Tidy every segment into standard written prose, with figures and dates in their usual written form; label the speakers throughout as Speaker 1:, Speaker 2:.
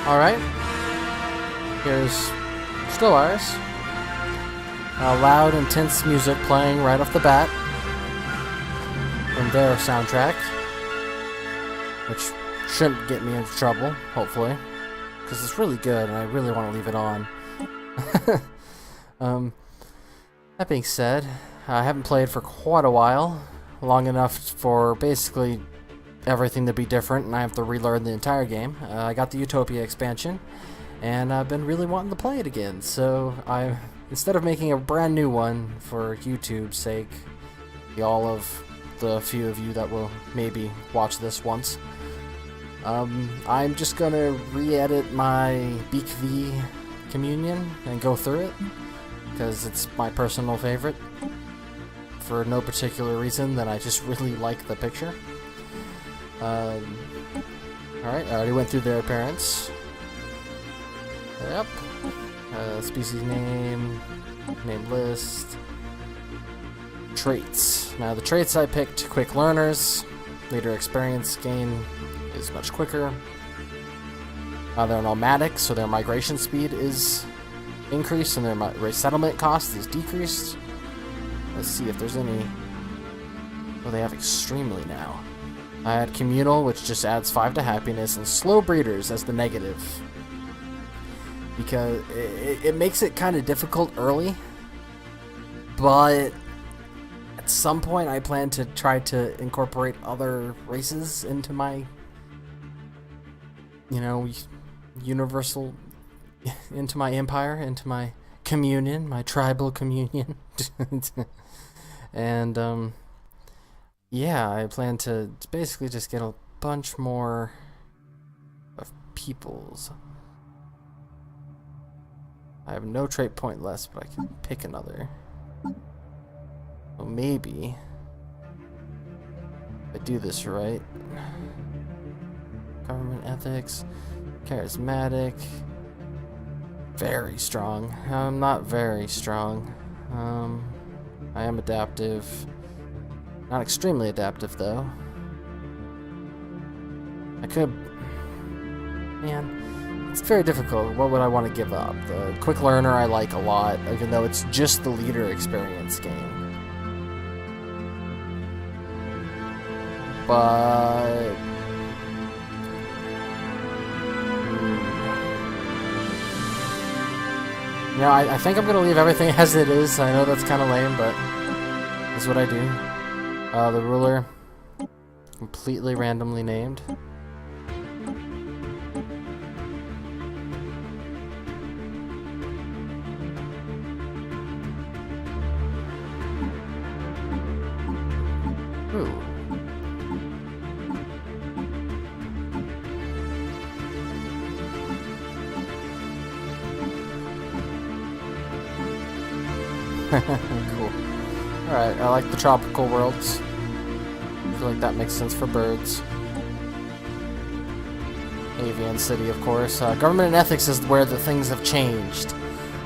Speaker 1: Alright. Here's Stellaris. Loud, intense music playing right off the bat from their soundtrack, which shouldn't get me into trouble, hopefully, because it's really good and I really want to leave it on. That being said, I haven't played for quite a while, long enough for basically everything to be different, and I have to relearn the entire game. I got the Utopia expansion, and I've been really wanting to play it again, so instead of making a brand new one for YouTube's sake, all of the few of you that will maybe watch this once, I'm just gonna re-edit my Beak V Communion and go through it, because it's my personal favorite, for no particular reason than I just really like the picture. Alright, I already went through their appearance. Yep. Species name, name list, traits. Now the traits I picked: quick learners, leader experience gain is much quicker. They're nomadic, so their migration speed is increased and their resettlement cost is decreased. Let's see if there's any. Oh, they have extremely now. I had communal, which just adds 5 to happiness, and slow breeders as the negative, because it makes it kind of difficult early, but at some point I plan to try to incorporate other races into my, universal, into my empire, into my communion, my tribal communion. And yeah, I plan to basically just get a bunch more of peoples. I have no trait point less, but I can pick another. Well, maybe if I do this right. Government ethics, charismatic, very strong. I'm not very strong. I am adaptive. Not extremely adaptive, though. I could... Man, it's very difficult. What would I want to give up? The quick learner I like a lot, even though it's just the leader experience game. But... I think I'm going to leave everything as it is. I know that's kind of lame, but that's what I do. The ruler, completely randomly named. Ooh. Cool. Alright, I like the tropical worlds. I feel like that makes sense for birds. Avian City, of course. Government and ethics is where the things have changed.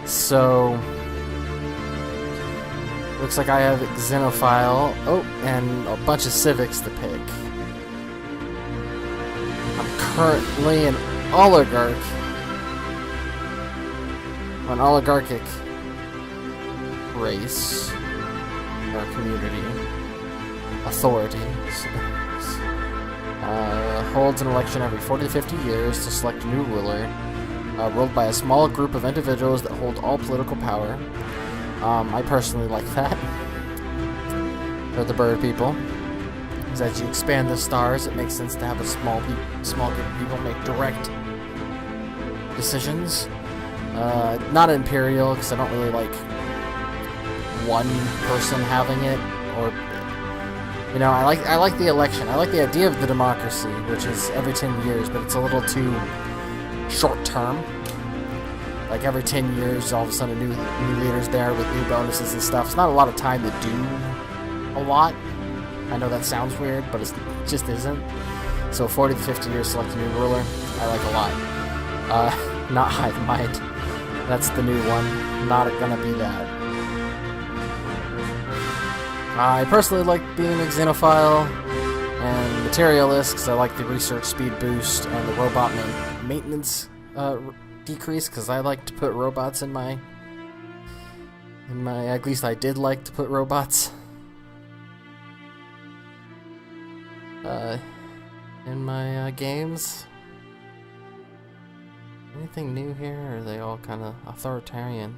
Speaker 1: So... looks like I have Xenophile. Oh, and a bunch of civics to pick. I'm currently an oligarch. An oligarchic race. Or community. Authority. Holds an election every 40 to 50 years to select a new ruler. Ruled by a small group of individuals that hold all political power. I personally like that. For the bird people. Because as you expand the stars, it makes sense to have a small group of people make direct decisions. Not Imperial, because I don't really like one person having it, or I like the election. I like the idea of the democracy, which is every 10 years, but it's a little too short term. Like every 10 years, all of a sudden new leaders there with new bonuses and stuff. It's not a lot of time to do a lot. I know that sounds weird, but it just isn't. So 40 to 50 years select a new ruler, I like a lot. Not Hive Mind. That's the new one. Not gonna be that. I personally like being a Xenophile and Materialist because I like the research speed boost and the robot maintenance decrease, because I like to put robots in my... At least I did like to put robots in my games. Anything new here, or are they all kind of authoritarian?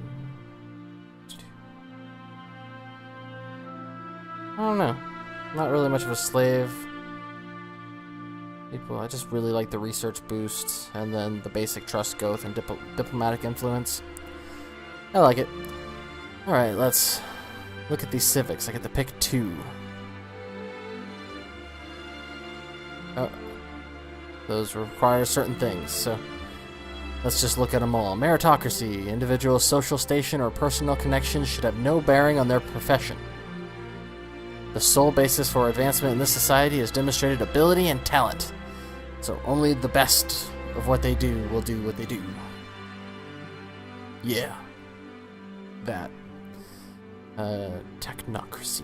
Speaker 1: I don't know. Not really much of a slave. People, I just really like the research boost, and then the basic trust growth and diplomatic influence. I like it. Alright, let's look at these civics. I get to pick 2. Oh, those require certain things, so let's just look at them all. Meritocracy. Individual social station or personal connections should have no bearing on their profession. The sole basis for advancement in this society is demonstrated ability and talent. So only the best of what they do will do what they do. Yeah. That. Technocracy.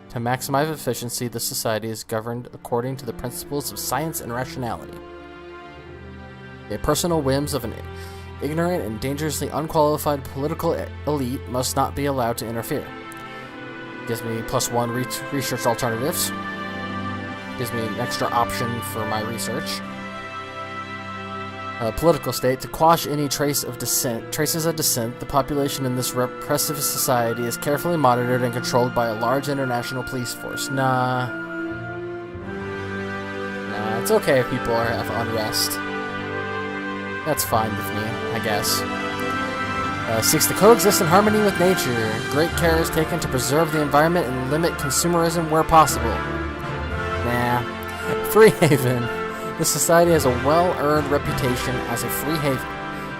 Speaker 1: To maximize efficiency, this society is governed according to the principles of science and rationality. The personal whims of an ignorant and dangerously unqualified political elite must not be allowed to interfere. Gives me +1 research alternatives. Gives me an extra option for my research. Political state. To quash any traces of dissent, the population in this repressive society is carefully monitored and controlled by a large international police force. Nah, it's okay if people have unrest. That's fine with me, I guess. Seeks to coexist in harmony with nature. Great care is taken to preserve the environment and limit consumerism where possible. Nah. Free haven. This society has a well-earned reputation as a free haven.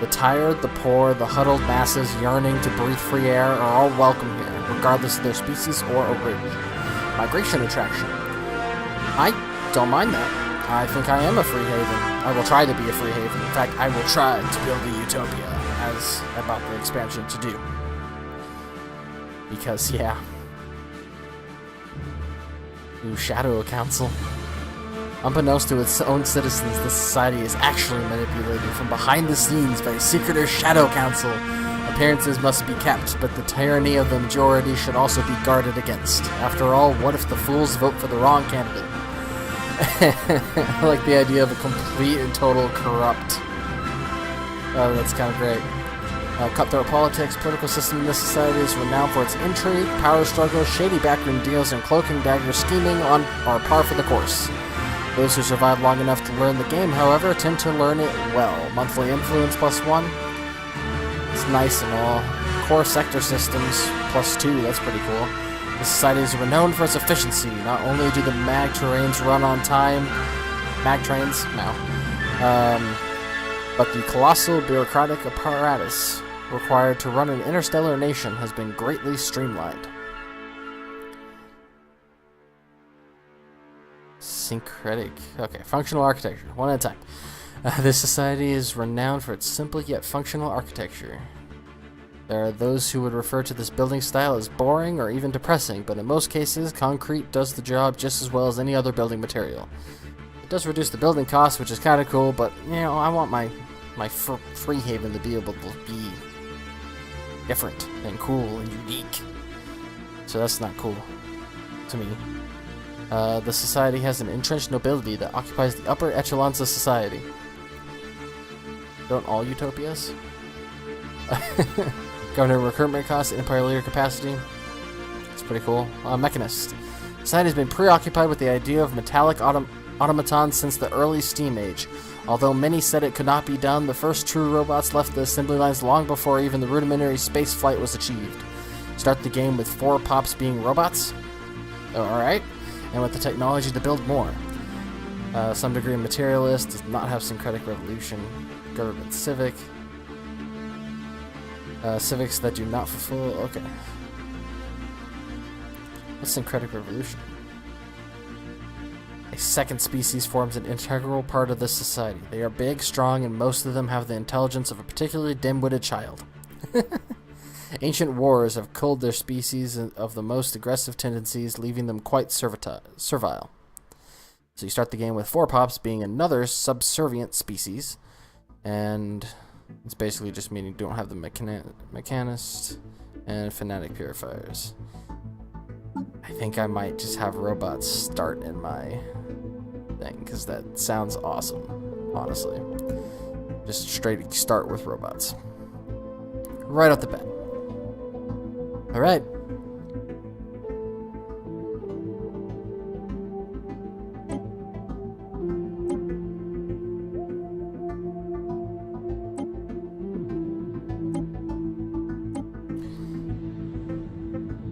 Speaker 1: The tired, the poor, the huddled masses yearning to breathe free air are all welcome here, regardless of their species or origin. Migration attraction. I don't mind that. I think I am a free haven. I will try to be a free haven. In fact, I will try to build a utopia, as I bought the expansion to do. Because, yeah. Ooh, Shadow Council. Unbeknownst to its own citizens, the society is actually manipulated from behind the scenes by a secretive Shadow Council. Appearances must be kept, but the tyranny of the majority should also be guarded against. After all, what if the fools vote for the wrong candidate? I like the idea of a complete and total corrupt. Oh, that's kind of great. Cutthroat politics. Political system in this society is renowned for its intrigue, power struggles, shady backroom deals, and cloak and dagger scheming are par for the course. Those who survive long enough to learn the game, however, tend to learn it well. Monthly influence +1. It's nice and all. Core sector systems +2. That's pretty cool. The society is renowned for its efficiency. Not only do the mag trains run on time, but the colossal bureaucratic apparatus required to run an interstellar nation has been greatly streamlined. Syncretic. Okay, functional architecture. One at a time. This society is renowned for its simple yet functional architecture. There are those who would refer to this building style as boring or even depressing, but in most cases, concrete does the job just as well as any other building material. It does reduce the building cost, which is kind of cool, but, you know, I want my free haven to be able to be different and cool and unique. So that's not cool to me. The society has an entrenched nobility that occupies the upper echelons of society. Don't all utopias? Government recruitment costs, empire leader capacity. It's pretty cool. Mechanist. Society has been preoccupied with the idea of metallic automatons since the early steam age. Although many said it could not be done, the first true robots left the assembly lines long before even the rudimentary space flight was achieved. Start the game with 4 pops being robots. Alright. And with the technology to build more. Some degree of materialist, does not have syncretic revolution. Government civic. Civics that do not fulfill. Okay. What's syncretic revolution? A second species forms an integral part of this society. They are big, strong, and most of them have the intelligence of a particularly dim-witted child. Ancient wars have culled their species of the most aggressive tendencies, leaving them quite servile. So you start the game with 4 pops being another subservient species. And it's basically just meaning you don't have the mechanist and fanatic purifiers. I think I might just have robots start in my thing, because that sounds awesome, honestly. Just straight start with robots. Right off the bat. Alright.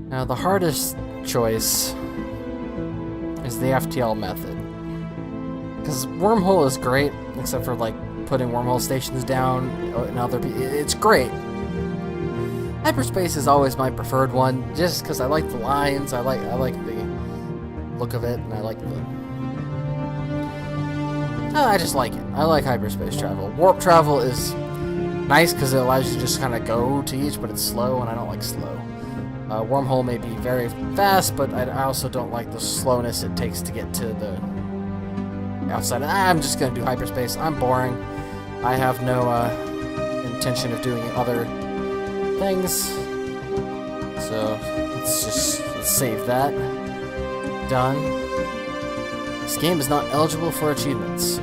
Speaker 1: Now the hardest choice is the FTL method. Because wormhole is great, except for like putting wormhole stations down and other people. It's great. Hyperspace is always my preferred one, just because I like the lines, I like the look of it, and I like the... I just like it. I like hyperspace travel. Warp travel is nice because it allows you to just kind of go to each, but it's slow, and I don't like slow. Wormhole may be very fast, but I also don't like the slowness it takes to get to the outside. I'm just going to do hyperspace. I'm boring. I have no intention of doing other things. So let's save that. Done. This game is not eligible for achievements.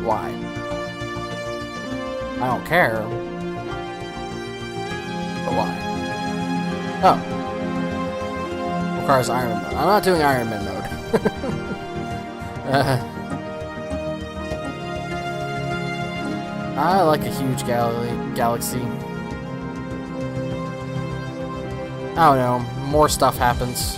Speaker 1: Why? I don't care. But why? Oh. Requires Iron Man mode. I'm not doing Iron Man mode. I like a huge galaxy. I don't know. More stuff happens.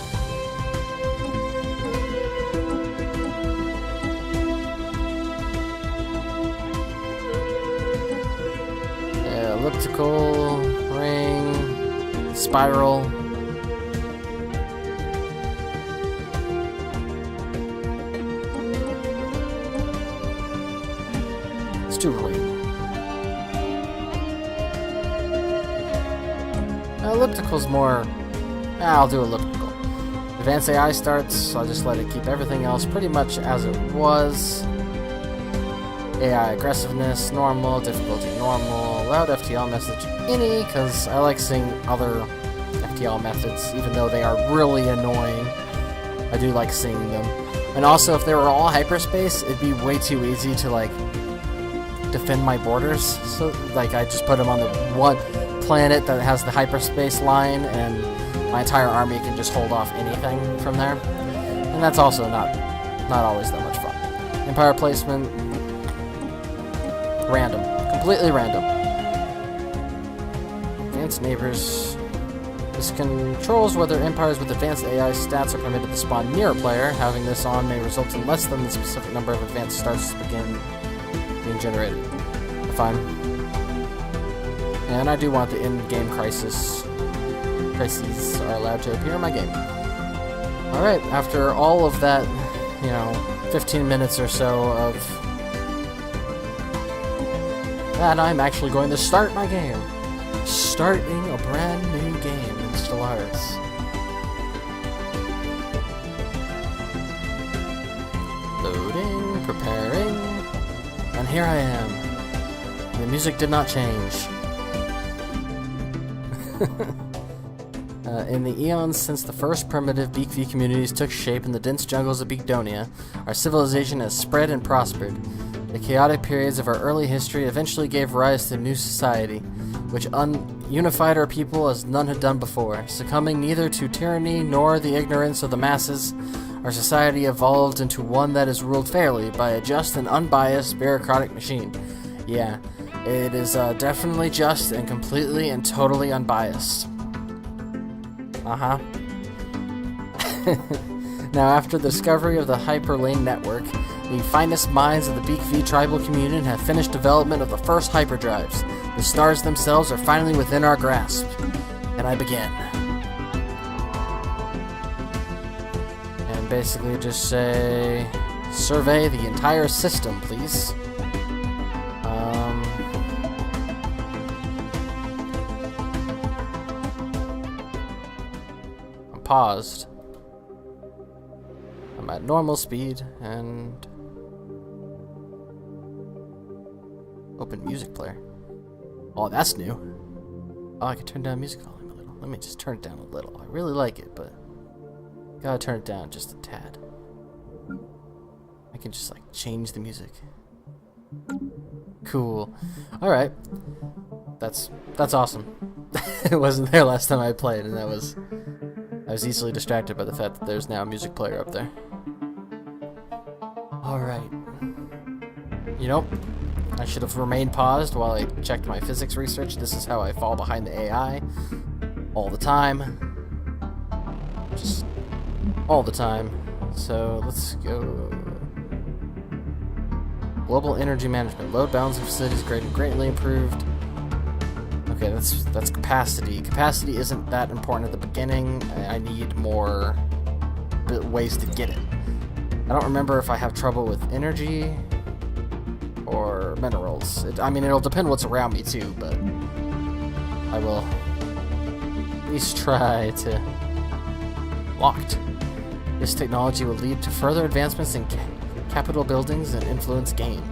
Speaker 1: Yeah, elliptical, ring, spiral. Let's do ring. Elliptical's more... I'll do elliptical. Advanced AI starts, so I'll just let it keep everything else pretty much as it was. AI aggressiveness, normal, difficulty normal, loud FTL message any, because I like seeing other FTL methods, even though they are really annoying. I do like seeing them. And also, if they were all hyperspace, it'd be way too easy to, like, defend my borders. So, like, I just put them on the one planet that has the hyperspace line, and my entire army can just hold off anything from there. And that's also not always that much fun. Empire placement, random. Completely random. Advanced neighbors. This controls whether empires with advanced AI stats are permitted to spawn near a player. Having this on may result in less than the specific number of advanced stars to begin being generated. Fine. And I do want the in-game crises are allowed to appear in my game. Alright, after all of that, 15 minutes or so of that, I'm actually going to start my game. Starting a brand new game in Stellaris. Loading, preparing, and here I am. The music did not change. In the eons since the first primitive Beak V communities took shape in the dense jungles of Beakdonia, our civilization has spread and prospered. The chaotic periods of our early history eventually gave rise to a new society, which unified our people as none had done before. Succumbing neither to tyranny nor the ignorance of the masses, our society evolved into one that is ruled fairly by a just and unbiased bureaucratic machine. Yeah, it is definitely just and completely and totally unbiased. Uh-huh. Now, after the discovery of the Hyperlane network, the finest minds of the Beak V tribal community have finished development of the first hyperdrives. The stars themselves are finally within our grasp. And I begin. And basically just say, survey the entire system, please. I'm paused. I'm at normal speed, and Open music player. Oh, that's new. Oh, I can turn down music volume a little. Let me just turn it down a little. I really like it, but gotta turn it down just a tad. I can just like change the music. Cool. All right. That's awesome. It wasn't there last time I played, and I was easily distracted by the fact that there's now a music player up there. All right. You know, I should have remained paused while I checked my physics research. This is how I fall behind the AI all the time. Just all the time. So let's go. Global energy management. Load balancing facilities greatly improved. Okay, that's capacity. Capacity isn't that important at the beginning. I need more ways to get it. I don't remember if I have trouble with energy or minerals. I mean, it'll depend what's around me too, but I will at least try to... Locked. This technology will lead to further advancements in capital buildings and influence game.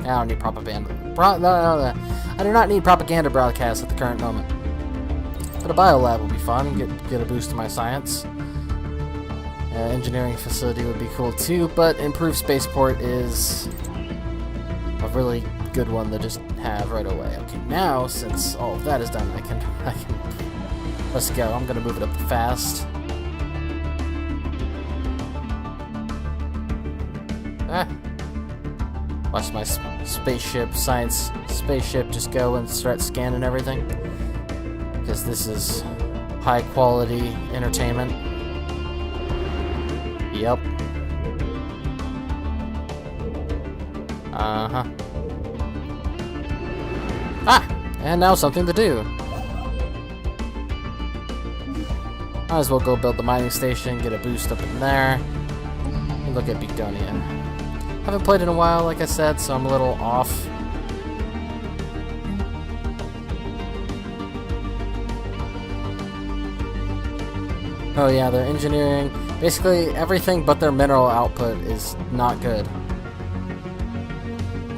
Speaker 1: I don't need propaganda. I do not need propaganda broadcasts at the current moment. But a biolab would be fun. Get a boost to my science. Engineering facility would be cool too, but improved spaceport is a really good one to just have right away. Okay, now since all of that is done, I can let's go. I'm gonna move it up fast. Watch my science spaceship just go and start scanning everything. Because this is high quality entertainment. Yep. Uh-huh. Ah! And now something to do. Might as well go build the mining station, get a boost up in there. And look at Begonia. Haven't played in a while, like I said, so I'm a little off. Oh yeah, their engineering, basically everything but their mineral output is not good.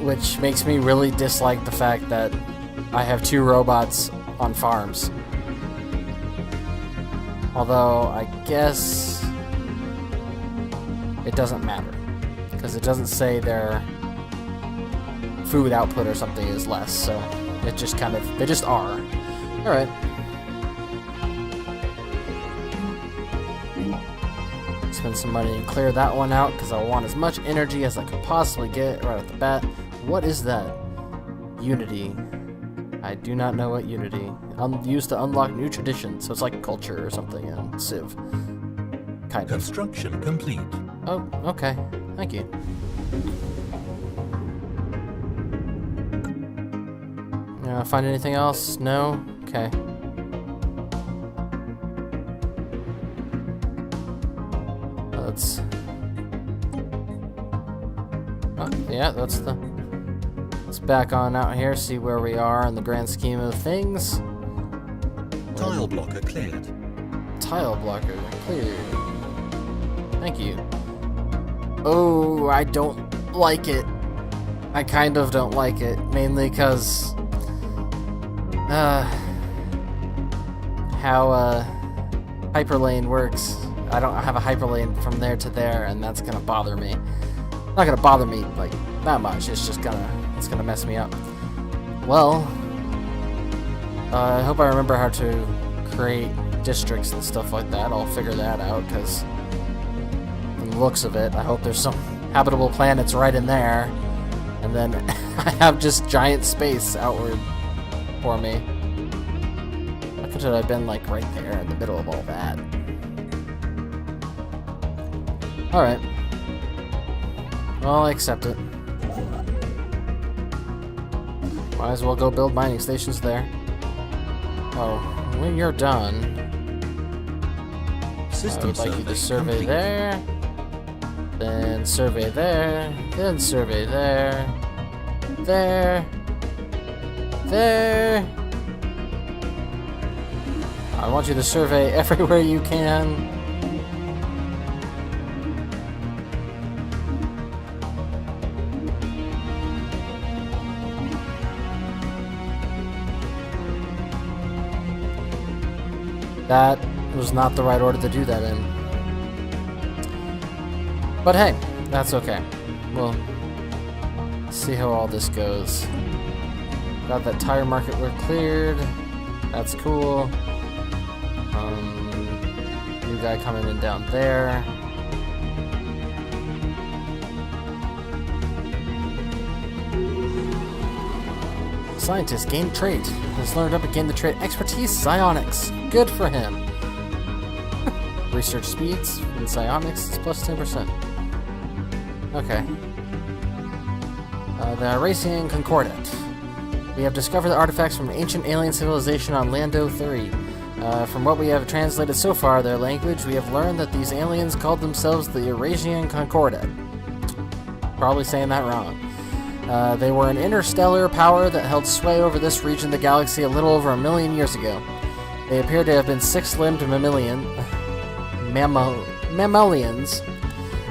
Speaker 1: Which makes me really dislike the fact that I have 2 robots on farms. Although, I guess it doesn't matter. Because it doesn't say their food output or something is less, so it just kind of, they just are. Alright. Spend some money and clear that one out, because I want as much energy as I could possibly get right off the bat. What is that? Unity. I do not know what Unity. Used to unlock new traditions, so it's like culture or something in Civ. Kind of.
Speaker 2: Construction complete.
Speaker 1: Oh, okay. Thank you. Find anything else? No? Okay. Let's... Oh, yeah, that's the... Let's back on out here, see where we are in the grand scheme of things.
Speaker 2: Tile blocker cleared.
Speaker 1: Tile blocker cleared. Thank you. Oh, I don't like it. I kind of don't like it, mainly because how hyperlane works. I don't have a hyperlane from there to there, and that's gonna bother me. Not gonna bother me like that much. It's just gonna mess me up. Well, I hope I remember how to create districts and stuff like that. I'll figure that out, because from the looks of it, I hope there's some habitable planets right in there, and then I have just giant space outward for me. How could I have been like right there in the middle of all that? Alright. Well, I accept it. Might as well go build mining stations there. Oh, when you're done, I would like you to survey there, then survey there, then survey there, there, there. I want you to survey everywhere you can. That was not the right order to do that in. But hey, that's okay. We'll see how all this goes. Got that tire market we're cleared. That's cool. New guy coming in down there. Scientist gained trait. Has learned up and gained the trait expertise psionics. Good for him. Research speeds in psionics is plus 10%. Okay. The Aracian Concordat. We have discovered the artifacts from an ancient alien civilization on Lando 3. From what we have translated so far, their language, we have learned that these aliens called themselves the Aracian Concordat. Probably saying that wrong. They were an interstellar power that held sway over this region of the galaxy a little over 1 million years ago. They appear to have been six-limbed mammalians,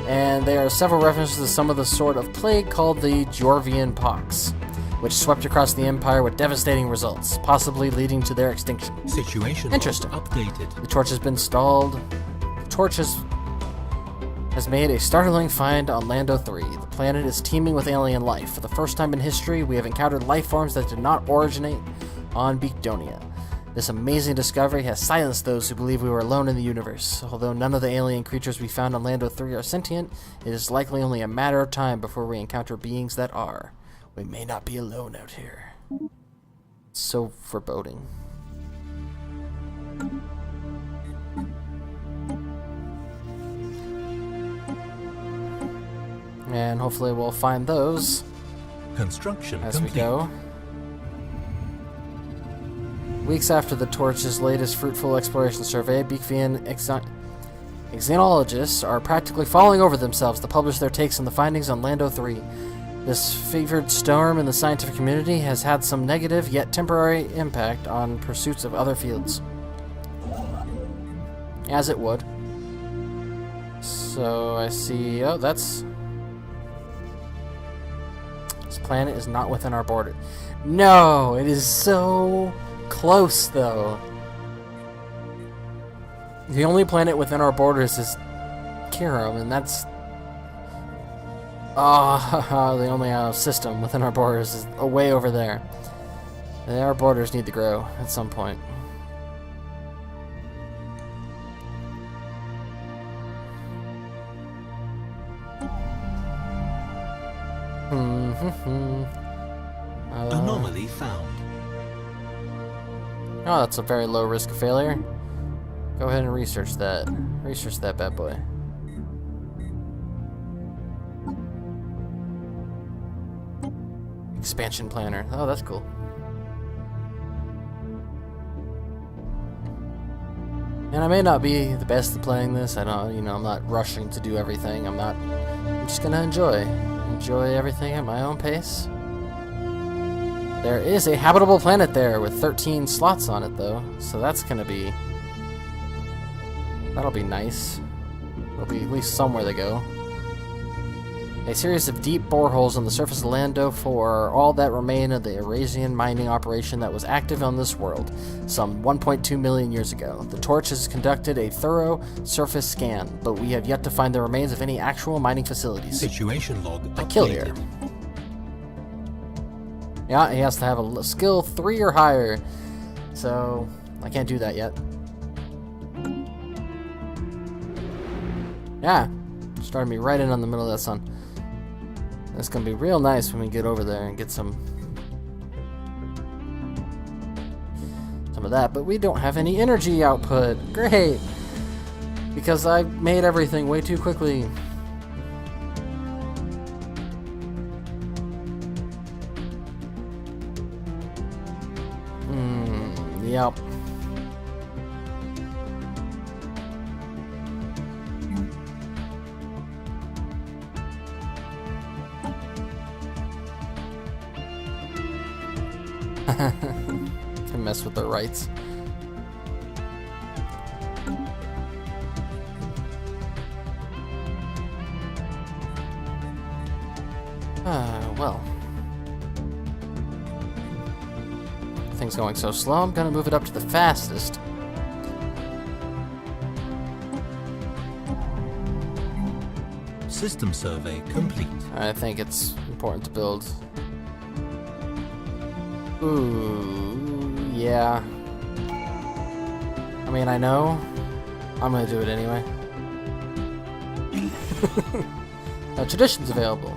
Speaker 1: and there are several references to some of the sort of plague called the Jorvian Pox, which swept across the Empire with devastating results, possibly leading to their extinction.
Speaker 2: Situation
Speaker 1: Interesting.
Speaker 2: updated.
Speaker 1: The torch has been stalled. The torch has made a startling find on Lando 3. The planet is teeming with alien life. For the first time in history, we have encountered life forms that did not originate on Beekdonia. This amazing discovery has silenced those who believe we were alone in the universe. Although none of the alien creatures we found on Lando 3 are sentient, it is likely only a matter of time before we encounter beings that are. We may not be alone out here. So foreboding. And hopefully we'll find those
Speaker 2: Construction
Speaker 1: as
Speaker 2: complete.
Speaker 1: we go. Weeks after the Torch's latest fruitful exploration survey, Beekvian xenologists are practically falling over themselves to publish their takes on the findings on Lando 3. This fevered storm in the scientific community has had some negative yet temporary impact on pursuits of other fields. As it would. So I see... Oh, that's... This planet is not within our border. No! It is so close, though. The only planet within our borders is Kiram, and that's... the only system within our borders is way over there. Our borders need to grow at some point.
Speaker 2: Anomaly found.
Speaker 1: Oh, that's a very low risk of failure. Go ahead and research that. Research that bad boy. Expansion planner. Oh, that's cool. And I may not be the best at playing this. I don't, I'm not rushing to do everything. I'm just gonna enjoy everything at my own pace. There is a habitable planet there with 13 slots on it, though, so that's gonna be... That'll be nice. There'll be at least somewhere to go. A series of deep boreholes on the surface of Lando for all that remain of the Aracian mining operation that was active on this world, some 1.2 million years ago. The Torch has conducted a thorough surface scan, but we have yet to find the remains of any actual mining facilities.
Speaker 2: Situation log
Speaker 1: A kill here.
Speaker 2: updated.
Speaker 1: Yeah, he has to have a skill 3 or higher, so I can't do that yet. Yeah, started me right in on the middle of that sun. It's gonna be real nice when we get over there and get some of that, but we don't have any energy output. Great! Because I made everything way too quickly. Yep. Can mess with their rights. Well. Things going so slow, I'm gonna move it up to the fastest.
Speaker 2: System survey complete.
Speaker 1: I think it's important to build. Ooh, yeah. I mean, I know. I'm gonna do it anyway. Traditions available.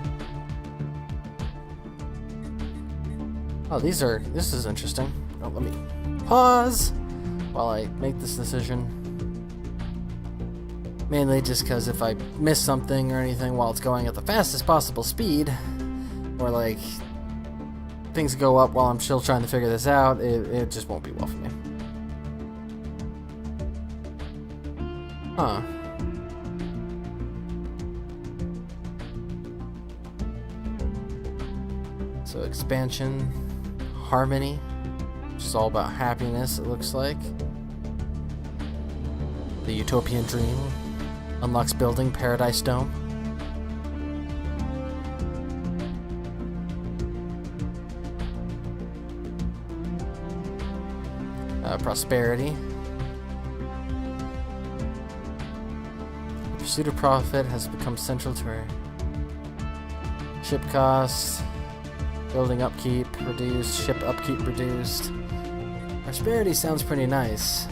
Speaker 1: Oh, this is interesting. Oh, let me pause while I make this decision. Mainly just because if I miss something or anything while it's going at the fastest possible speed, or like things go up while I'm still trying to figure this out, it just won't be well for me. Huh. So expansion, harmony, which is all about happiness, it looks like. The utopian dream unlocks building Paradise Dome. Prosperity. The pursuit of profit has become central to our ship costs. Building upkeep reduced. Ship upkeep reduced. Prosperity sounds pretty nice.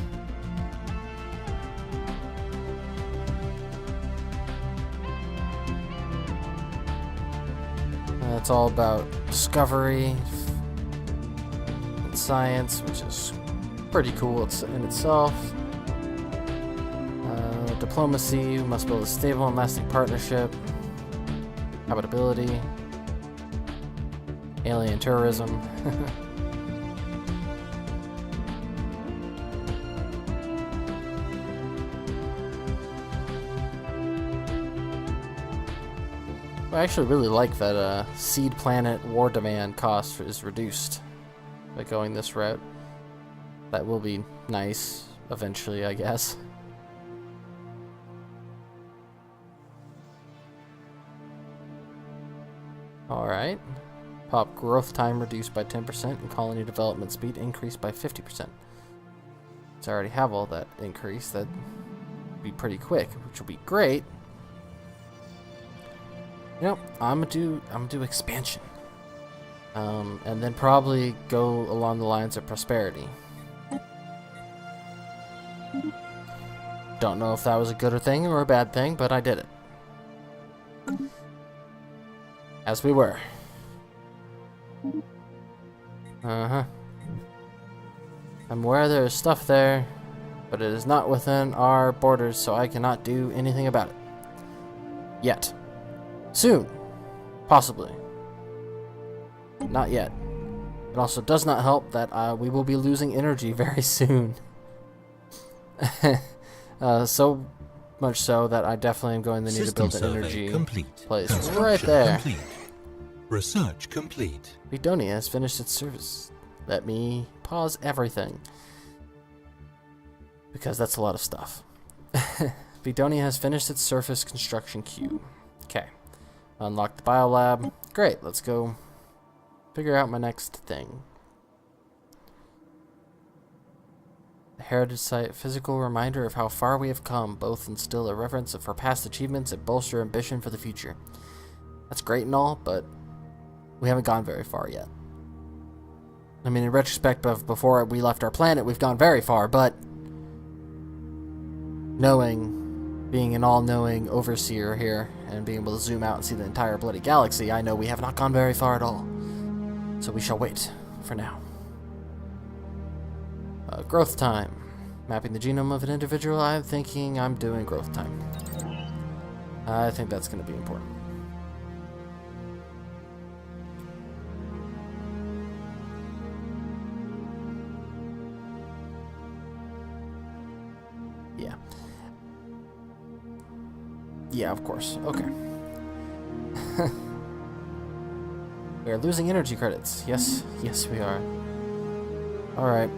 Speaker 1: It's all about discovery and science, which is pretty cool in itself. Diplomacy, we must build a stable and lasting partnership. Habitability. Alien tourism. I actually really like that seed planet war demand cost is reduced by going this route. That will be nice eventually, I guess. Alright. Pop growth time reduced by 10% and colony development speed increased by 50%. So I already have all that increase. That'd be pretty quick, which will be great. You know, I'm gonna do expansion. And then probably go along the lines of prosperity. Don't know if that was a good thing or a bad thing, but I did it. As we were. Uh-huh. I'm aware there is stuff there, but it is not within our borders, so I cannot do anything about it. Yet. Soon. Possibly. Not yet. It also does not help that we will be losing energy very soon. So much so that I definitely am going to need to build an energy place right there.
Speaker 2: Complete. Research complete.
Speaker 1: Bedonia has finished its service. Let me pause everything, because that's a lot of stuff. Bedonia has finished its surface construction queue. Okay. Unlock the biolab. Great, let's go figure out my next thing. The heritage site, physical reminder of how far we have come, both instill a reverence for past achievements and bolster ambition for the future. That's great and all, but we haven't gone very far yet. I mean, in retrospect of before we left our planet, we've gone very far, but being an all-knowing overseer here, and being able to zoom out and see the entire bloody galaxy, I know we have not gone very far at all. So we shall wait for now. Growth time. Mapping the genome of an individual. I'm thinking I'm doing growth time. I think that's going to be important. Yeah. Yeah, of course. Okay. We are losing energy credits. Yes, yes we are. Alright.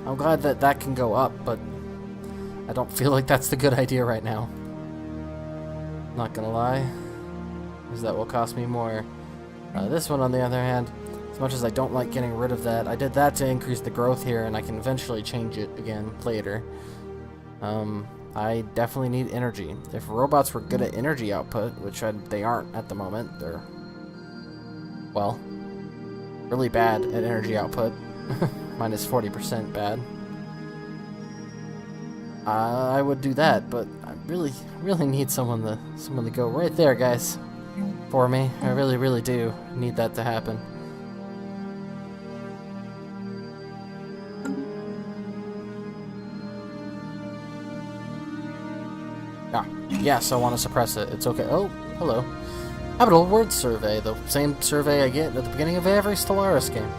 Speaker 1: I'm glad that that can go up, but I don't feel like that's the good idea right now. Not gonna lie. Because that will cost me more. This one, on the other hand, as much as I don't like getting rid of that, I did that to increase the growth here, and I can eventually change it again later. I definitely need energy. If robots were good at energy output, which they aren't at the moment, they're, well, really bad at energy output. Minus 40% bad. I would do that, but I really need someone to go right there, guys, for me. I really do need that to happen. Ah, yes, I want to suppress it. It's okay. Oh, hello. Habitable word survey, the same survey I get at the beginning of every Stellaris game.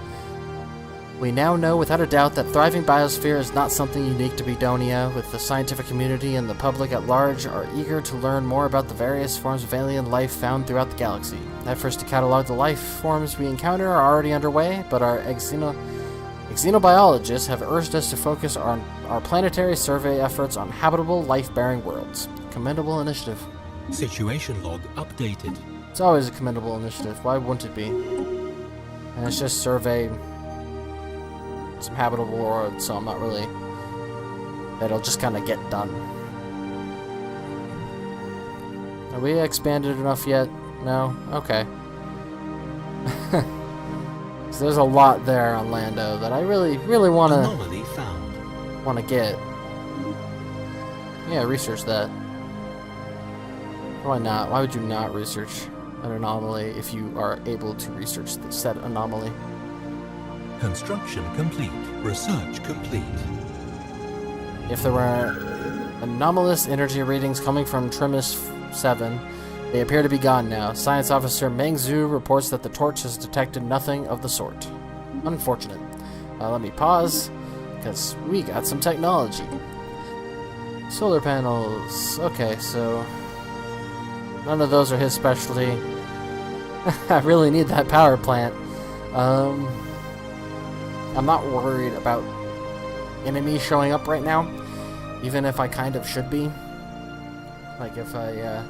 Speaker 1: We now know without a doubt that thriving biosphere is not something unique to Bedonia, with the scientific community and the public at large are eager to learn more about the various forms of alien life found throughout the galaxy. Efforts to catalog the life forms we encounter are already underway, but our xenobiologists have urged us to focus our planetary survey efforts on habitable, life-bearing worlds. Commendable initiative.
Speaker 2: Situation log updated.
Speaker 1: It's always a commendable initiative. Why wouldn't it be? And it's just survey some habitable world, so I'm not really... It'll just kind of get done. Are we expanded enough yet? No? Okay. So there's a lot there on Lando that I really want to get. Yeah, research that. Why not? Why would you not research an anomaly if you are able to research said anomaly?
Speaker 2: Construction complete. Research complete.
Speaker 1: If there were anomalous energy readings coming from Trimus 7, they appear to be gone now. Science Officer Meng Zhu reports that the torch has detected nothing of the sort. Unfortunate. Let me pause, because we got some technology. Solar panels. Okay, so none of those are his specialty. I really need that power plant. I'm not worried about enemies showing up right now, even if I kind of should be. Like if a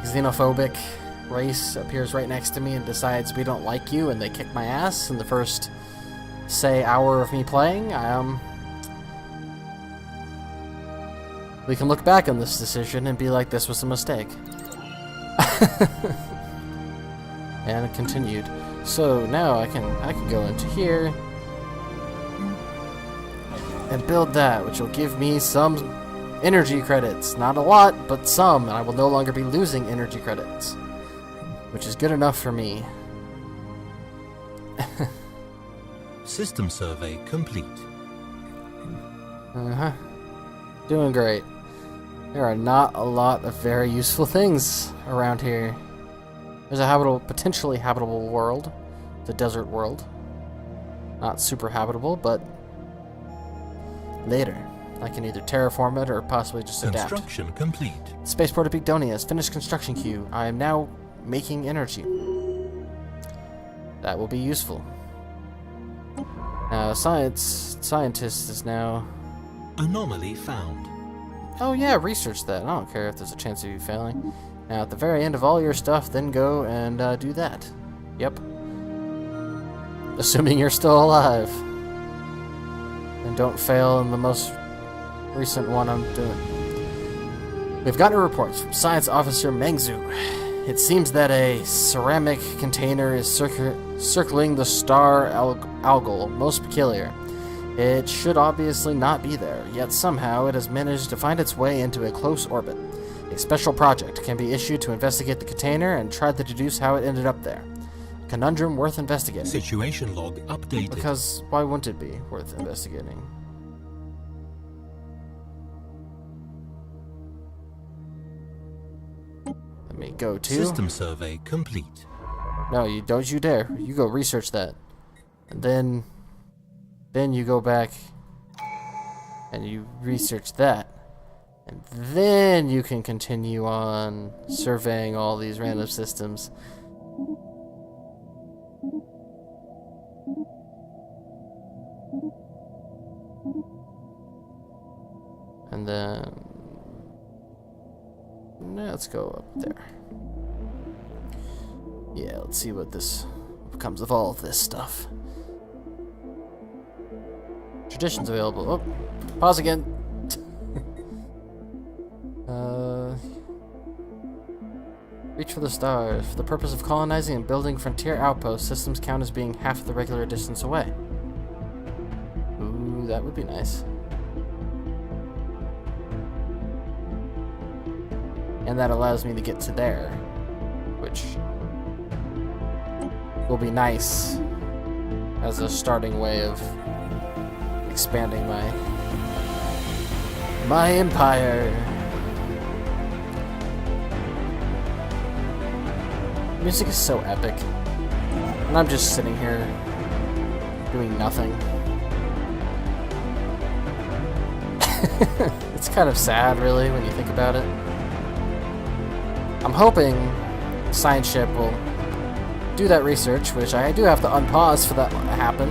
Speaker 1: xenophobic race appears right next to me and decides we don't like you and they kick my ass in the first, say, hour of me playing, we can look back on this decision and be like, this was a mistake. And it continued. So now I can go into here and build that, which will give me some energy credits. Not a lot, but some, and I will no longer be losing energy credits, which is good enough for me.
Speaker 2: System survey complete.
Speaker 1: Doing great. There are not a lot of very useful things around here. There's a potentially habitable world. It's a desert world. Not super habitable, but later. I can either terraform it or possibly just adapt.
Speaker 2: Construction complete.
Speaker 1: Spaceport of Bedonia has finished construction queue. I am now making energy. That will be useful. Now, scientist is now...
Speaker 2: Anomaly found.
Speaker 1: Oh yeah, research that. I don't care if there's a chance of you failing. Now, at the very end of all your stuff, then go and do that. Yep. Assuming you're still alive. And don't fail in the most recent one I'm doing. We've gotten reports from Science Officer Meng Zhu. It seems that a ceramic container is circling the star Algol, most peculiar. It should obviously not be there, yet somehow it has managed to find its way into a close orbit. A special project can be issued to investigate the container and try to deduce how it ended up there. Conundrum worth investigating.
Speaker 2: Situation log updated.
Speaker 1: Because why wouldn't it be worth investigating? Let me go to...
Speaker 2: System survey complete.
Speaker 1: No, don't you dare. You go research that. And then you go back and you research that. And then you can continue on surveying all these random systems. And then... let's go up there. Yeah, let's see what becomes of all of this stuff. Traditions available. Oh, pause again. Reach for the stars. For the purpose of colonizing and building frontier outposts, systems count as being half the regular distance away. Ooh, that would be nice. And that allows me to get to there, which will be nice as a starting way of expanding my empire. Music is so epic, and I'm just sitting here doing nothing. It's kind of sad, really, when you think about it. I'm hoping Science Ship will do that research, which I do have to unpause for that to happen.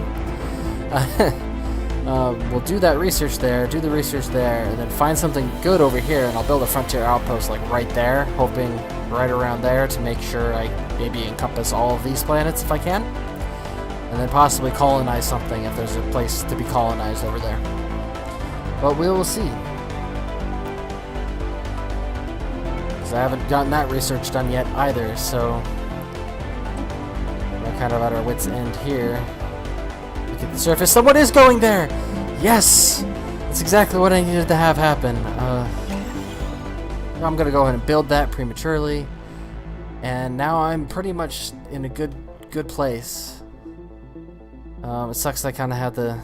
Speaker 1: We'll do that research there, do the research there, and then find something good over here, and I'll build a frontier outpost like right there, hoping right around there to make sure I maybe encompass all of these planets if I can, and then possibly colonize something if there's a place to be colonized over there. But we will see. Because I haven't gotten that research done yet either, so we're kind of at our wits' end here. Look at the surface. Someone is going there! Yes! That's exactly what I needed to have happen. I'm going to go ahead and build that prematurely. And now I'm pretty much in a good place. It sucks I kind of had to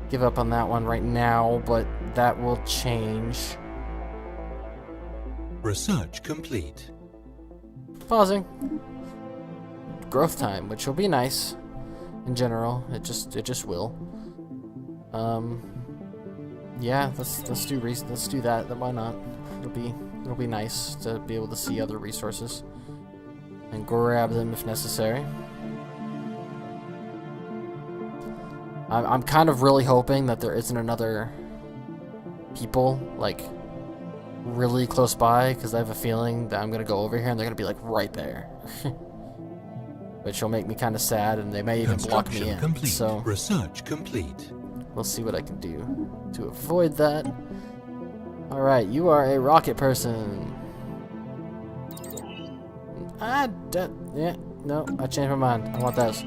Speaker 1: give up on that one right now, but that will change.
Speaker 2: Research complete.
Speaker 1: Pausing. Growth time, which will be nice in general. It just will. Yeah, let's do that. Then why not? It'll be nice to be able to see other resources and grab them if necessary. I'm kind of really hoping that there isn't another people like really close by, because I have a feeling that I'm gonna go over here and they're gonna be like right there. Which will make me kind of sad, and they may even block me in.
Speaker 2: Complete.
Speaker 1: So
Speaker 2: research complete.
Speaker 1: We'll see what I can do to avoid that. Alright, you are a rocket person. Yeah, no, I changed my mind. I want those.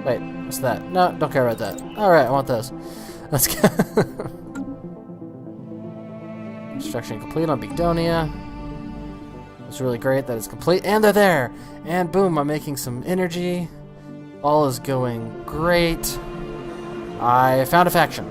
Speaker 1: Wait, what's that? No, don't care about that. Alright, I want those. Let's go. Construction complete on Bigdonia. It's really great that it's complete. And they're there! And boom, I'm making some energy. All is going great. I found a faction.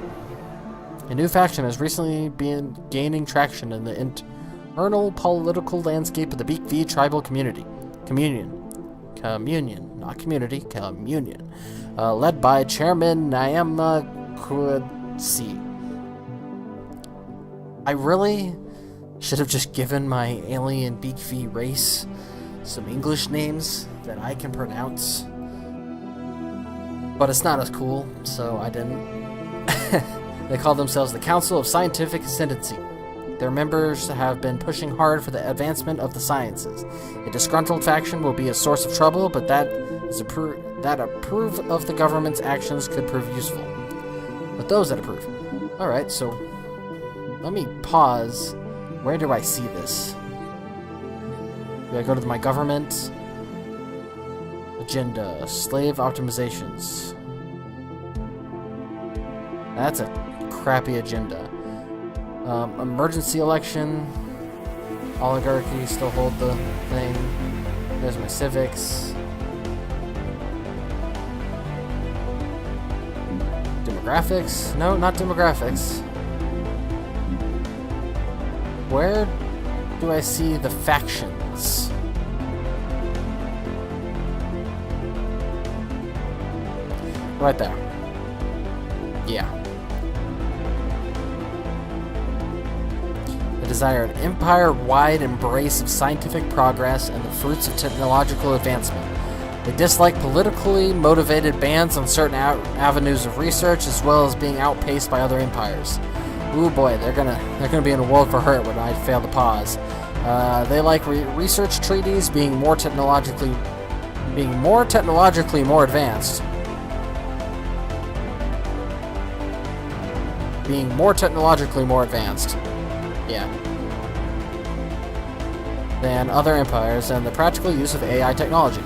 Speaker 1: A new faction has recently been gaining traction in the internal political landscape of the Beak V tribal community. Communion, not community, communion. Led by Chairman Nyama Kudsi. I really should have just given my alien Beak V race some English names that I can pronounce. But it's not as cool, so I didn't. They call themselves the Council of Scientific Ascendancy. Their members have been pushing hard for the advancement of the sciences. A disgruntled faction will be a source of trouble, but that approve of the government's actions could prove useful. But those that approve. Alright, so let me pause. Where do I see this? Do I go to my government? Agenda. Slave optimizations. That's a crappy agenda. Emergency election. Oligarchy still hold the thing. There's my civics. Demographics? No, not demographics. Where do I see the factions? Right there. Yeah. They desire an empire-wide embrace of scientific progress and the fruits of technological advancement. They dislike politically motivated bans on certain avenues of research, as well as being outpaced by other empires. Ooh boy, they're gonna be in a world for hurt when I fail to pause. They like research treaties being more technologically more advanced. Being more technologically more advanced. Yeah. than other empires and the practical use of AI technology.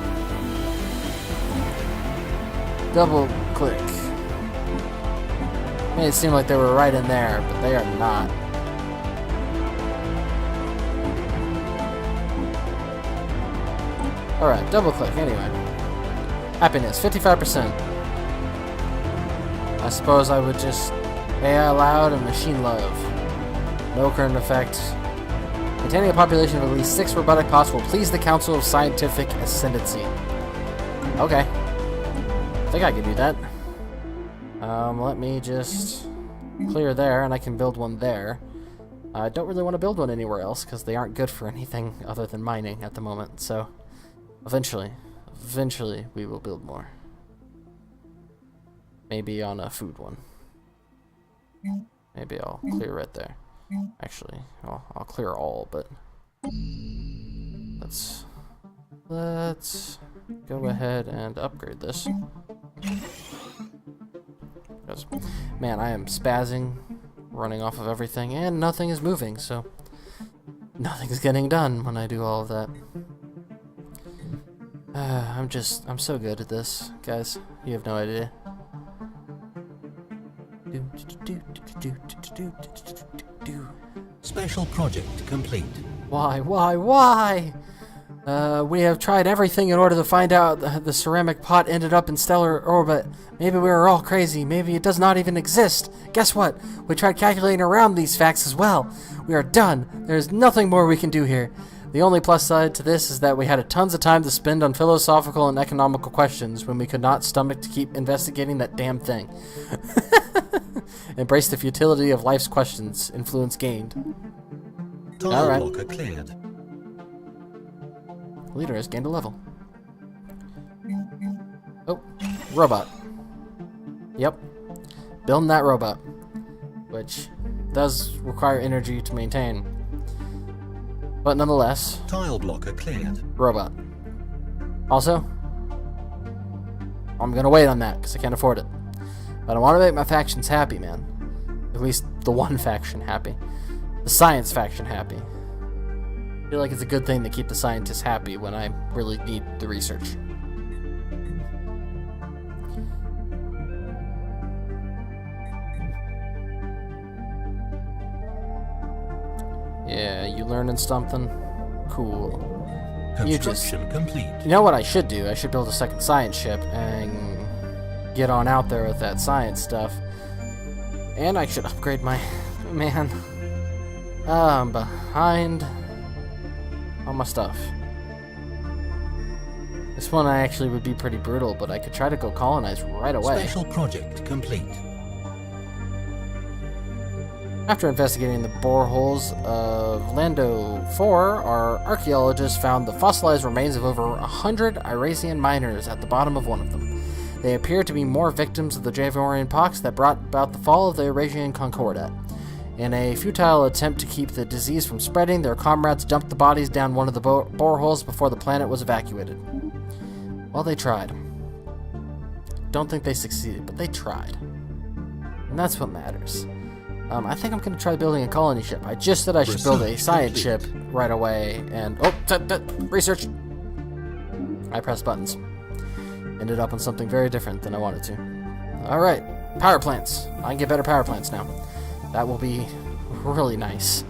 Speaker 1: Double click. Made it seem like they were right in there, but they are not. Alright, double click anyway. Happiness, 55%. I suppose I would just AI loud and machine love. No current effect. Maintaining a population of at least 6 robotic pots will please the Council of Scientific Ascendancy. Okay. I think I can do that. Let me just clear there, and I can build one there. I don't really want to build one anywhere else, because they aren't good for anything other than mining at the moment, so eventually we will build more. Maybe on a food one. Maybe I'll clear right there. Actually, I'll clear all, but let's go ahead and upgrade this. Because, man, I am spazzing, running off of everything, and nothing is moving, so nothing's getting done when I do all of that. I'm so good at this, guys. You have no idea.
Speaker 2: Special project complete.
Speaker 1: Why? We have tried everything in order to find out the ceramic pot ended up in stellar orbit. Maybe we were all crazy. Maybe it does not even exist. Guess what? We tried calculating around these facts as well. We are done. There is nothing more we can do here. The only plus side to this is that we had tons of time to spend on philosophical and economical questions when we could not stomach to keep investigating that damn thing. Embrace the futility of life's questions. Influence gained.
Speaker 2: Tile blocker cleared.
Speaker 1: Leader has gained a level. Oh, robot. Yep. Building that robot. Which does require energy to maintain. But nonetheless.
Speaker 2: Tile blocker cleared.
Speaker 1: Robot. Also, I'm gonna wait on that because I can't afford it. But I want to make my factions happy, man. At least the one faction happy. The science faction happy. I feel like it's a good thing to keep the scientists happy when I really need the research. Yeah, you learning something? Cool.
Speaker 2: Construction complete.
Speaker 1: You know what I should do? I should build a second science ship and get on out there with that science stuff. And I should upgrade my... Man. I'm behind on my stuff. This one I actually would be pretty brutal, but I could try to go colonize right away.
Speaker 2: Special project complete.
Speaker 1: After investigating the boreholes of Lando 4, our archaeologists found the fossilized remains of over 100 Irasian miners at the bottom of one of them. They appear to be more victims of the Javorian pox that brought about the fall of the Eurasian Concordat. In a futile attempt to keep the disease from spreading, their comrades dumped the bodies down one of the boreholes before the planet was evacuated. Well, they tried. Don't think they succeeded, but they tried. And that's what matters. I think I'm going to try building a colony ship. I just said I should build a science ship right away, and... Oh, research! I pressed buttons. Ended up on something very different than I wanted to. Alright, power plants. I can get better power plants now. That will be really nice.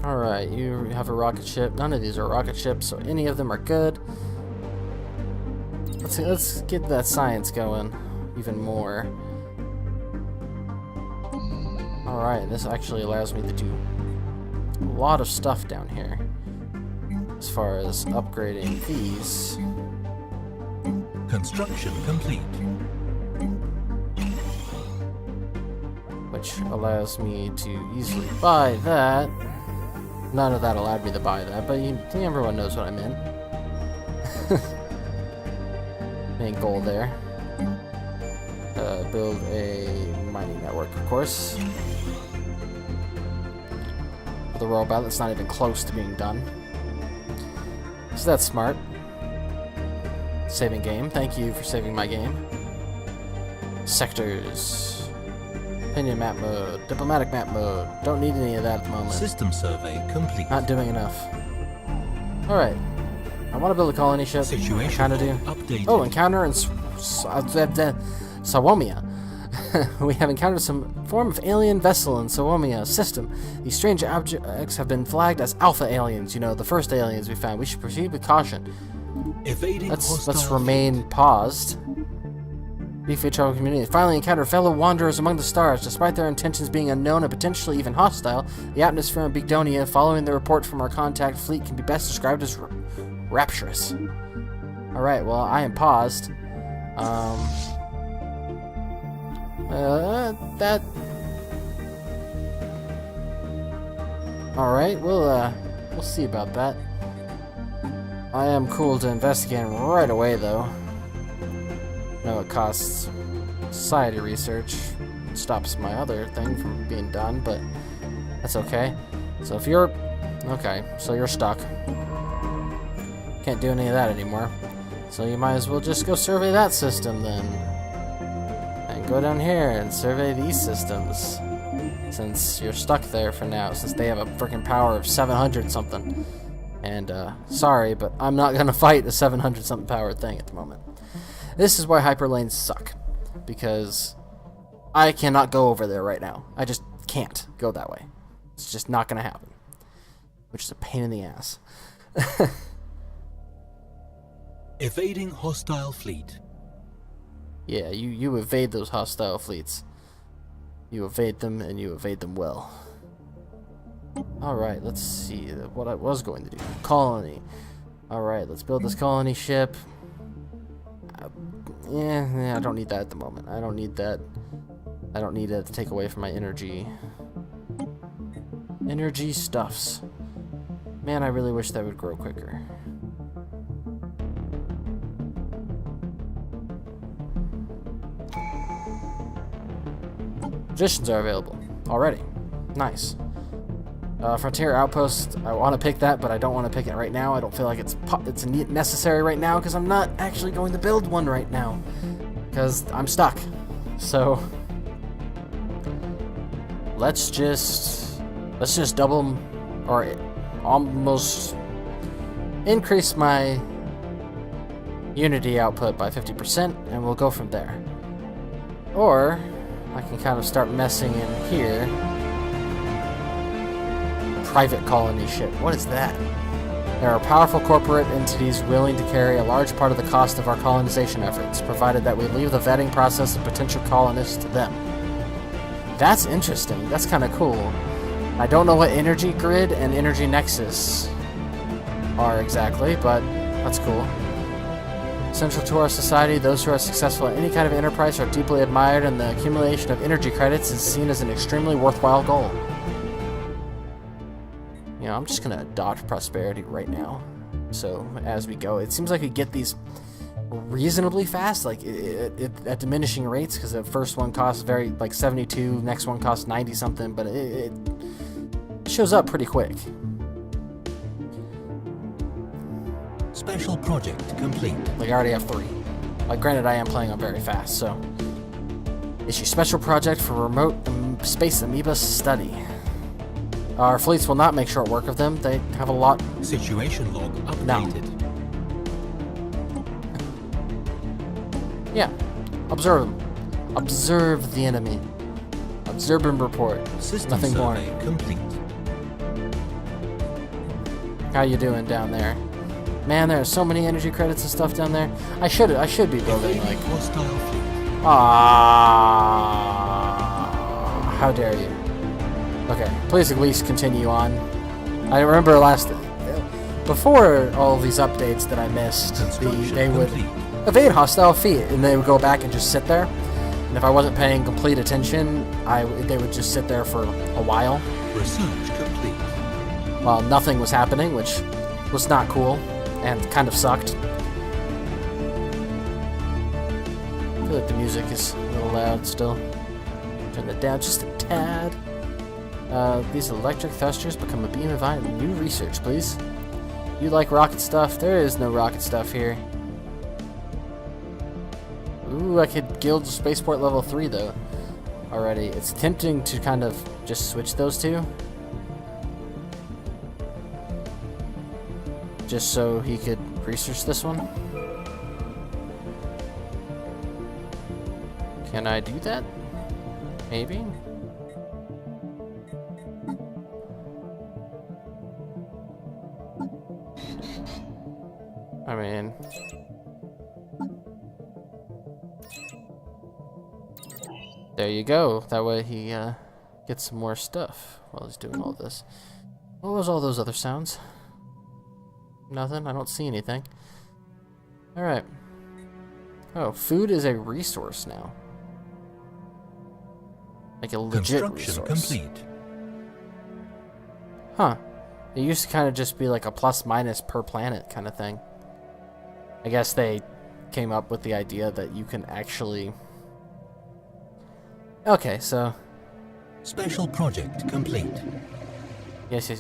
Speaker 1: Alright, you have a rocket ship. None of these are rocket ships, so any of them are good. Let's get that science going even more. Alright, this actually allows me to do a lot of stuff down here. As far as upgrading these.
Speaker 2: Construction complete.
Speaker 1: Which allows me to easily buy that. None of that allowed me to buy that, but everyone knows what I meant. Main goal there. Build a mining network, of course. The robot that's not even close to being done. So that's smart. Saving game. Thank you for saving my game. Sectors. Opinion map mode. Diplomatic map mode. Don't need any of that at the moment.
Speaker 2: System survey complete.
Speaker 1: Not doing enough. Alright. I want to build a colony ship.
Speaker 2: Situation
Speaker 1: I kind of do.
Speaker 2: updated.
Speaker 1: Oh, encounter in Sawomia. We have encountered some form of alien vessel in Sawomia system. These strange objects have been flagged as alpha aliens. You know, the first aliens we found. We should proceed with caution.
Speaker 2: Evading
Speaker 1: Let's remain paused. Beefy travel community finally encountered fellow wanderers among the stars. Despite their intentions being unknown and potentially even hostile, the atmosphere in Bigdonia, following the report from our contact fleet, can be best described as rapturous. Alright, well, I am paused. That... Alright, we'll see about that. I am cool to investigate right away, though. No, it costs society research. It stops my other thing from being done, but that's okay. So if you're... Okay, so you're stuck. Can't do any of that anymore. So you might as well just go survey that system, then. And go down here and survey these systems. Since you're stuck there for now, since they have a freaking power of 700 something. And, sorry, but I'm not gonna fight a 700 something power thing at the moment. This is why hyperlanes suck, because I cannot go over there right now. I just can't go that way. It's just not going to happen, which is a pain in the ass.
Speaker 2: Evading hostile fleet.
Speaker 1: Yeah, you evade those hostile fleets. You evade them, and you evade them well. Alright, let's see what I was going to do. Colony. Alright, let's build this colony ship. Yeah, I don't need that at the moment. I don't need that. I don't need it to take away from my energy. Energy stuffs. Man, I really wish that would grow quicker. Positions are available already. Nice. Frontier Outpost, I want to pick that, but I don't want to pick it right now. I don't feel like it's necessary right now, because I'm not actually going to build one right now. Because I'm stuck. So, let's just double, or almost increase my Unity output by 50%, and we'll go from there. Or, I can kind of start messing in here. Private colony ship. What is that? There are powerful corporate entities willing to carry a large part of the cost of our colonization efforts, provided that we leave the vetting process of potential colonists to them. That's interesting. That's kind of cool. I don't know what Energy Grid and Energy Nexus are exactly, but that's cool. Central to our society, those who are successful at any kind of enterprise are deeply admired, and the accumulation of energy credits is seen as an extremely worthwhile goal. You know, I'm just gonna adopt prosperity right now. So as we go, it seems like we get these reasonably fast, like at diminishing rates, because the first one costs like 72, next one costs 90 something, but it shows up pretty quick.
Speaker 2: Special project complete.
Speaker 1: Like I already have 3. Like granted, I am playing on very fast, so issue special project for remote space amoeba study. Our fleets will not make short work of them. They have a lot.
Speaker 2: Situation log updated.
Speaker 1: No. Yeah. Observe them. Observe the enemy. Observe and report.
Speaker 2: System
Speaker 1: Nothing more.
Speaker 2: survey complete.
Speaker 1: How you doing down there? Man, there are so many energy credits and stuff down there. I should be building like.
Speaker 2: Hostile fleet.
Speaker 1: How dare you? Okay, please at least continue on. I remember before all of these updates that I missed, they would evade hostile fleet, and they would go back and just sit there. And if I wasn't paying complete attention, they would just sit there for a while.
Speaker 2: Research complete.
Speaker 1: While nothing was happening, which was not cool and kind of sucked. I feel like the music is a little loud still. Turn that down just a tad. These electric thrusters become a beam of iron. New research, please. You like rocket stuff? There is no rocket stuff here. Ooh, I could guild spaceport level 3 though. already. It's tempting to kind of just switch those two. Just so he could research this one. Can I do that? Maybe? I mean... There you go. That way he gets some more stuff while he's doing all this. What was all those other sounds? Nothing? I don't see anything. Alright. Oh, food is a resource now. Like a legit
Speaker 2: Construction
Speaker 1: resource.
Speaker 2: complete.
Speaker 1: Huh. It used to kind of just be like a plus minus per planet kind of thing. I guess they came up with the idea that you can actually... Okay, so...
Speaker 2: Special project complete.
Speaker 1: Yes.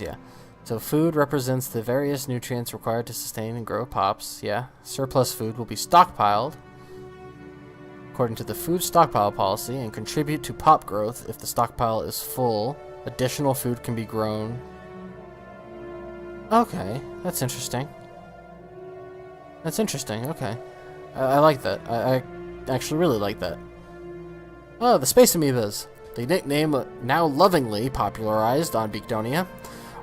Speaker 1: So food represents the various nutrients required to sustain and grow pops. Yeah. Surplus food will be stockpiled according to the food stockpile policy and contribute to pop growth if the stockpile is full. Additional food can be grown. Okay, that's interesting. That's interesting, okay. I like that. I actually really like that. Oh, the space amoebas. The nickname now lovingly popularized on Beekdonia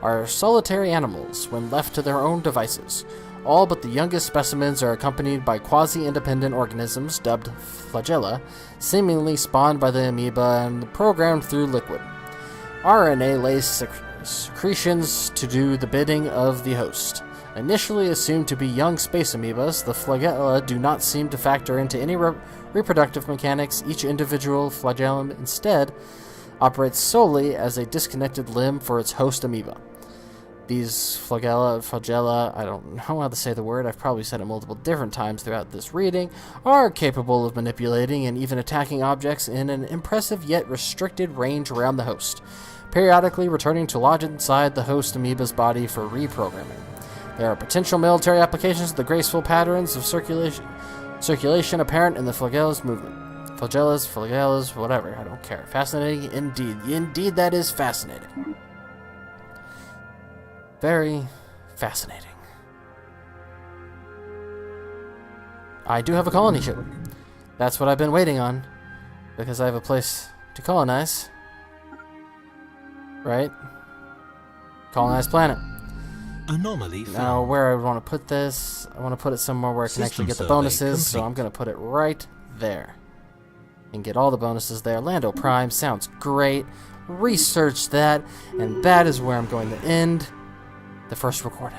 Speaker 1: are solitary animals when left to their own devices. All but the youngest specimens are accompanied by quasi-independent organisms dubbed flagella, seemingly spawned by the amoeba and programmed through liquid. RNA-laced secretions to do the bidding of the host. Initially assumed to be young space amoebas, the flagella do not seem to factor into any reproductive mechanics. Each individual flagellum instead operates solely as a disconnected limb for its host amoeba. These flagella, I don't know how to say the word, I've probably said it multiple different times throughout this reading, are capable of manipulating and even attacking objects in an impressive yet restricted range around the host, periodically returning to lodge inside the host amoeba's body for reprogramming. There are potential military applications of the graceful patterns of circulation apparent in the flagella's movement. Flagellas, whatever, I don't care. Fascinating indeed. Indeed, that is fascinating. Very fascinating. I do have a colony ship. That's what I've been waiting on, because I have a place to colonize. Right? Colonize planet.
Speaker 2: Anomaly found.
Speaker 1: Now, where I want to put this, I want to put it somewhere where I can actually get the bonuses, so I'm going to put it right there. And get all the bonuses there. Lando Prime sounds great. Research that, and that is where I'm going to end the first recording.